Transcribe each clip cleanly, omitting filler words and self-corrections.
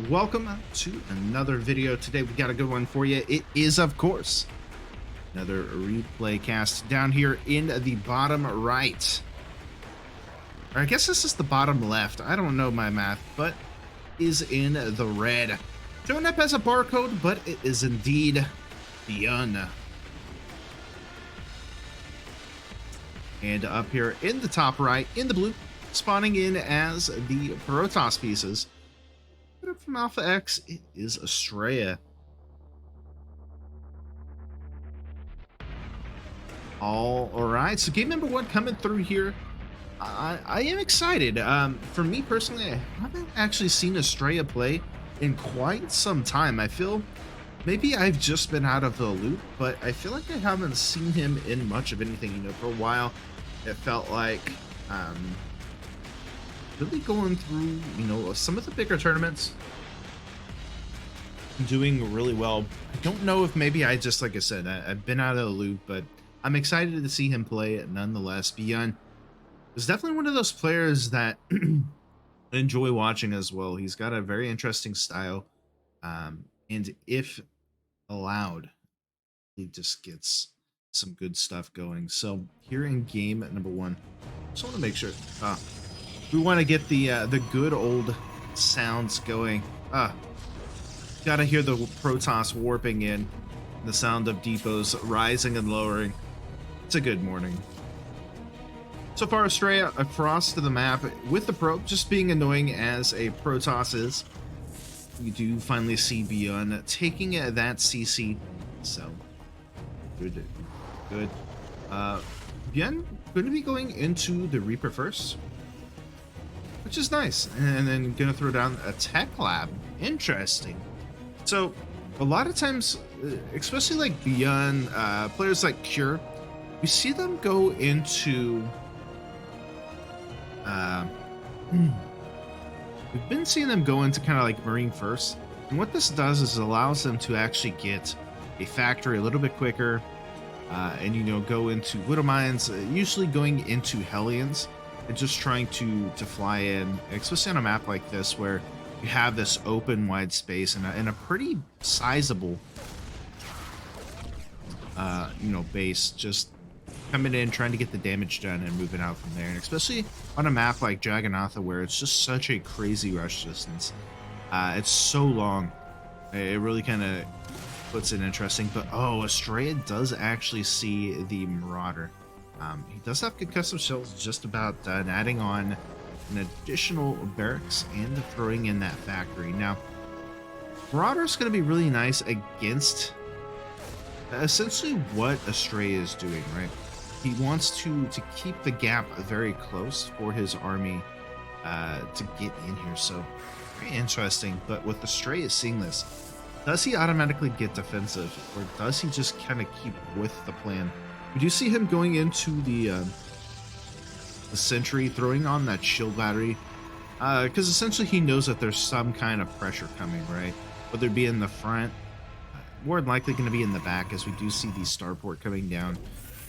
welcome to another video. Today we got a good one for you. It is, of course, another replay cast down here in the bottom right. Or I guess this is the bottom left. I don't know my math, but is in the red. Showing up as a barcode, but it is indeed BYUN. And up here in the top right, in the blue, spawning in as the Protoss pieces. But up from Alpha X, it is Astrea. All right, so game number one coming through here. I am excited. For me personally, I haven't actually seen Astrea play in quite some time. I feel maybe I've just been out of the loop, but I feel like I haven't seen him in much of anything. You know, for a while, it felt like really going through, you know, some of the bigger tournaments, doing really well. I don't know if maybe I just, like I said, I've been out of the loop, but I'm excited to see him play it nonetheless. BYUN is definitely one of those players that I enjoy watching as well. He's got a very interesting style, and if allowed, he just gets some good stuff going. So here in game number one, just want to make sure we want to get the good old sounds going. Gotta hear the Protoss warping in, the sound of depots rising and lowering. It's a good morning. So far, Astrea across to the map with the probe just being annoying as a Protoss is. We do finally see BYUN taking that CC. So good. BYUN going to be going into the Reaper first, which is nice, and then gonna throw down a tech lab. Interesting. So a lot of times, especially like BYUN, players like Cure, we see them go into we've been seeing them go into kind of like Marine first, and what this does is it allows them to actually get a factory a little bit quicker, and you know, go into Widow Mines, usually going into Hellions, and just trying to fly in, especially on a map like this where you have this open wide space and a pretty sizable you know, base, just coming in, trying to get the damage done and moving out from there. And especially on a map like Dragonatha where it's just such a crazy rush distance, it's so long, it really kind of puts it interesting. But Astrea does actually see the Marauder. He does have good custom shells, just about done, adding on an additional barracks and throwing in that factory. Now, Marauder is going to be really nice against essentially what Astrea is doing, right? He wants to keep the gap very close for his army to get in here. So very interesting. But with Astrea seeing this, does he automatically get defensive, or does he just kind of keep with the plan? We do see him going into the sentry, throwing on that shield battery, because essentially he knows that there's some kind of pressure coming, right? Whether it be in the front, more than likely going to be in the back, as we do see the starport coming down.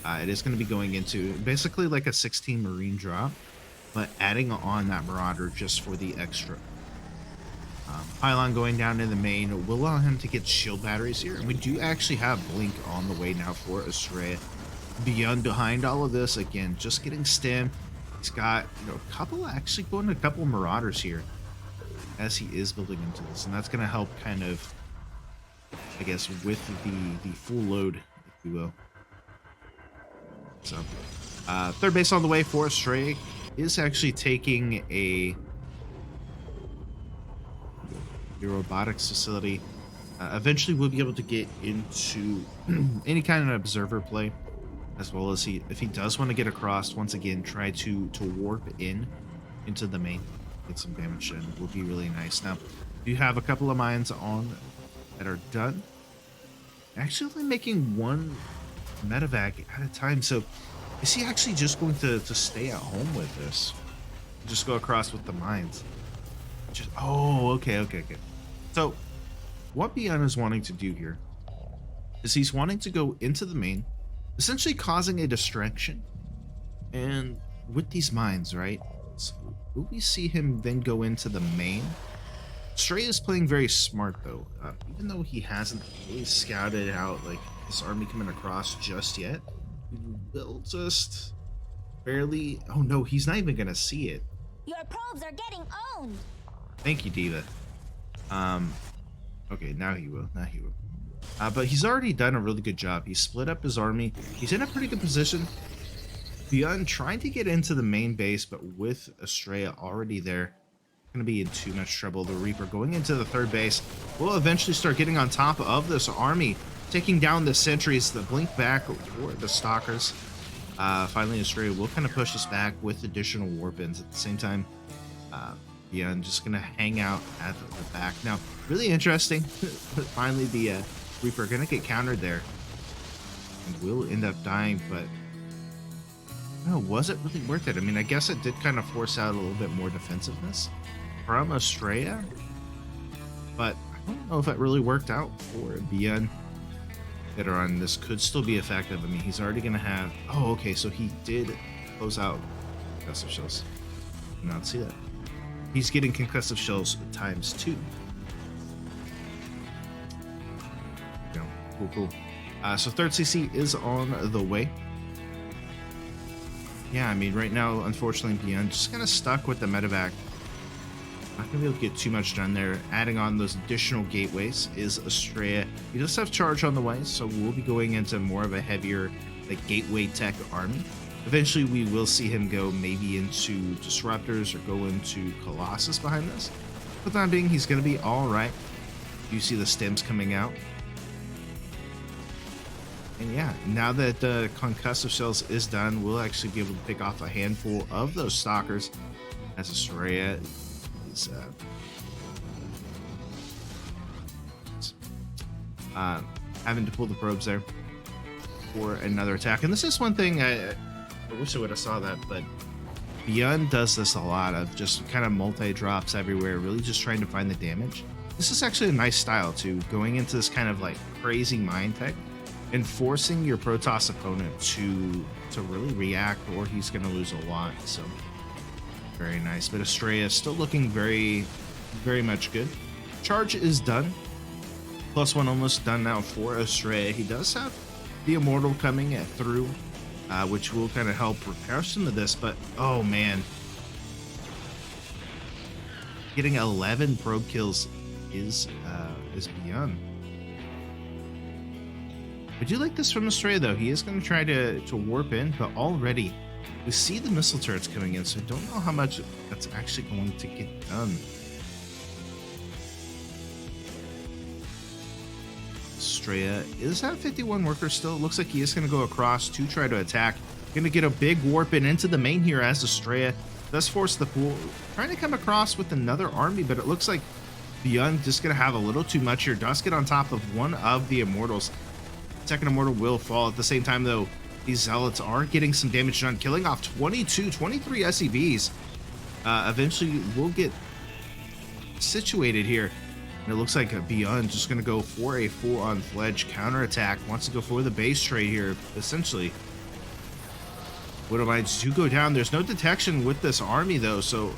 It is going to be going into basically like a 16 Marine drop, but adding on that Marauder just for the extra. Pylon going down in the main will allow him to get shield batteries here, and we do actually have Blink on the way now for Astrea. BYUN behind all of this, again, just getting stim. He's got, you know, a couple Marauders here as he is building into this, and that's going to help kind of, I guess, with the full load, if you will. So third base on the way for Astrea is actually taking a robotics facility. Eventually we'll be able to get into any kind of observer play, as well as if he does want to get across, once again, try to warp into the main, get some damage done. It will be really nice. Now, you have a couple of mines on that are done. Actually only making one medevac at a time. So is he actually just going to stay at home with this? Just go across with the mines? Just, okay. So what BYUN is wanting to do here is he's wanting to go into the main, essentially causing a distraction, and with these mines, right? So will we see him then go into the main Stray is playing very smart though, even though he hasn't really scouted out like this army coming across just yet. He will just barely. Oh no, he's not even gonna see it. Your probes are getting owned. Thank you, Diva. Okay, now he will. Now he will. But he's already done a really good job. He split up his army. He's in a pretty good position. BYUN trying to get into the main base, but with Astrea already there, going to be in too much trouble. The Reaper going into the third base will eventually start getting on top of this army, taking down the sentries, the blink back for the stalkers. Finally, Astrea will kind of push us back with additional warpins. At the same time, BYUN just going to hang out at the back. Now, really interesting. Finally, the Reaper going to get countered there and will end up dying, but no, was it really worth it? I mean, I guess it did kind of force out a little bit more defensiveness from Astrea, but I don't know if it really worked out for BYUN. That are on this could still be effective. I mean, he's already going to have. Oh, okay, so he did close out concussive shells. Did not see that. He's getting concussive shells ×2. Cool. So third CC is on the way. Yeah, I mean, right now, unfortunately, BYUN just kind of stuck with the medevac. Not going to be able to get too much done there. Adding on those additional gateways is Astrea. He does have charge on the way, so we'll be going into more of a heavier like gateway tech army. Eventually, we will see him go maybe into Disruptors or go into Colossus behind this. For the time being, he's going to be all right. You see the stems coming out. And yeah, now that the concussive shells is done, we'll actually be able to pick off a handful of those stalkers as Astrea is having to pull the probes there for another attack. And this is one thing I wish I would have saw that, but BYUN does this a lot of just kind of multi-drops everywhere, really just trying to find the damage. This is actually a nice style too, going into this kind of like crazy mind tech and forcing your Protoss opponent to really react, or he's going to lose a lot. So very nice. But Astrea is still looking very, very much good. Charge is done. +1 almost done now for Astrea. He does have the Immortal coming through, which will kind of help repair some of this. But oh man, getting 11 probe kills is BYUN. I do like this from Astrea though. He is going to try to warp in, but already we see the missile turrets coming in, so I don't know how much that's actually going to get done. Astrea is at 51 workers still. It looks like he is going to go across to try to attack. Going to get a big warp in into the main here as Astrea does force the pool. Trying to come across with another army, but it looks like BYUN just going to have a little too much here. Does get on top of one of the Immortals. Second Immortal will fall. At the same time, though, these Zealots are getting some damage done, killing off 23 SCVs. Eventually, we'll get situated here. And it looks like BYUN just going to go for a full-on fledged counterattack. Wants to go for the base trade here, essentially. Widow Mines do go down. There's no detection with this army, though, so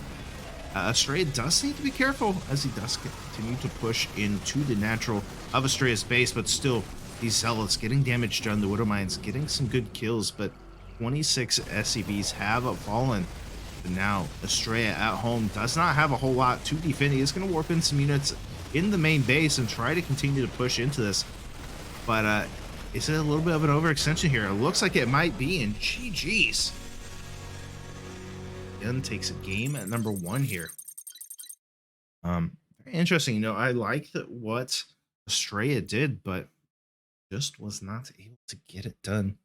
Astrea does need to be careful as he does continue to push into the natural of Astrea's base, but still, these Zealots getting damage done. The Widow Mines getting some good kills, but 26 SCVs have fallen. But now Astrea at home does not have a whole lot to defend. He is going to warp in some units in the main base and try to continue to push into this. But is it a little bit of an overextension here? It looks like it might be, and GG's. BYUN takes a game at number 1 here. Very interesting. You know, I like what Astrea did, but just was not able to get it done.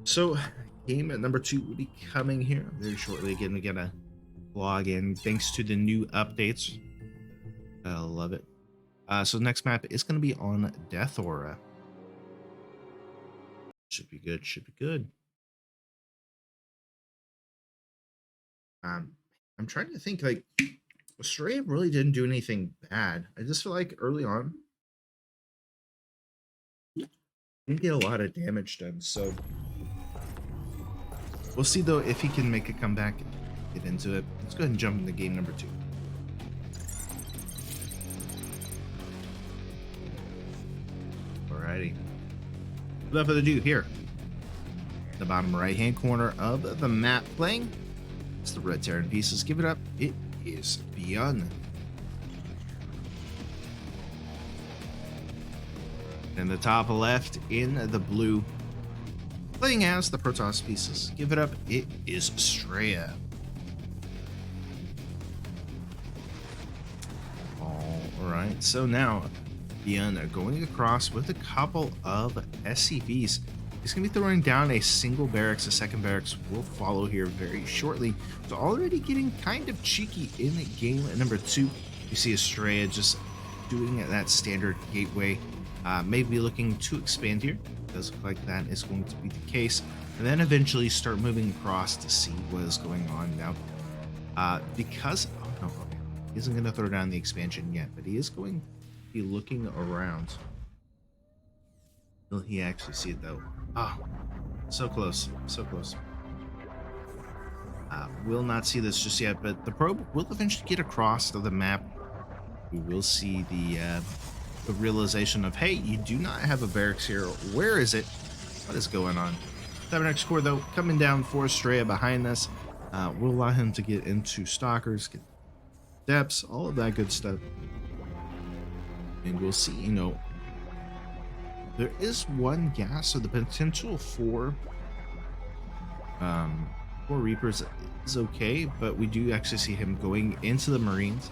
So, game at number 2 will be coming here very shortly. Again, we got a vlog in thanks to the new updates. I love it. So next map is going to be on Death Aura. Should be good. Should be good. I'm trying to think, like, Astrea really didn't do anything bad. I just feel like early on, didn't get a lot of damage done. So We'll see though if he can make a comeback and get into it. Let's go ahead and jump into game number 2. Alrighty. Without further ado, here, the bottom right-hand corner of the map playing. It's the red Terran pieces. Give it up. It is BYUN. And the top left in the blue, playing as the Protoss pieces. Give it up. It is Astrea. All right. So now, BYUN are going across with a couple of SCVs. He's going to be throwing down a single barracks. A second barracks will follow here very shortly. So already getting kind of cheeky in game number 2. You see Astrea just doing that standard gateway. Maybe looking to expand here. It does look like that is going to be the case. And then eventually start moving across to see what is going on now. Because, oh no, okay. He isn't going to throw down the expansion yet, but he is going to be looking around. Will he actually see it though? Oh, so close, so close. Will not see this just yet, but the probe will eventually get across to the map. We will see the realization of, hey, you do not have a barracks here. Where is it? What is going on? Cybernex Core though coming down for Astrea behind this. Will allow him to get into stalkers, get depths, all of that good stuff. And we'll see, you know, there is one gas, so the potential for Reapers is okay, but we do actually see him going into the Marines.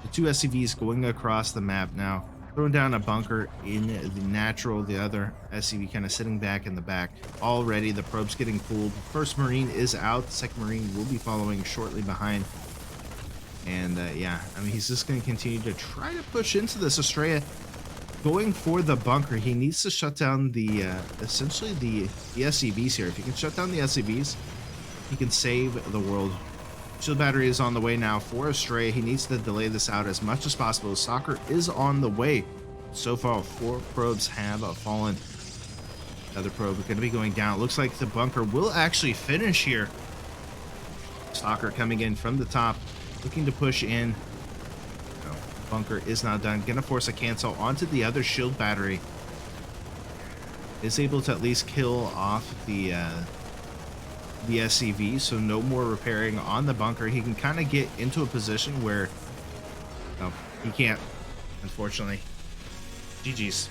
The 2 SCVs going across the map now, throwing down a bunker in the natural, the other SCV kind of sitting back in the back. Already the probe's getting pulled. First Marine is out, the second Marine will be following shortly behind. And yeah, I mean, he's just going to continue to try to push into this. Astrea going for the bunker. He needs to shut down the essentially the SCVs here. If he can shut down the SCVs, he can save the world. Shield battery is on the way now for Astrea. He needs to delay this out as much as possible. Soccer is on the way. So far, 4 probes have fallen. Another probe is going to be going down. It looks like the bunker will actually finish here. Stalker coming in from the top, looking to push in. No, bunker is not done. Gonna force a cancel onto the other shield battery. Is able to at least kill off the SCV, so no more repairing on the bunker. He can kind of get into a position where, no, he can't, unfortunately. GG's.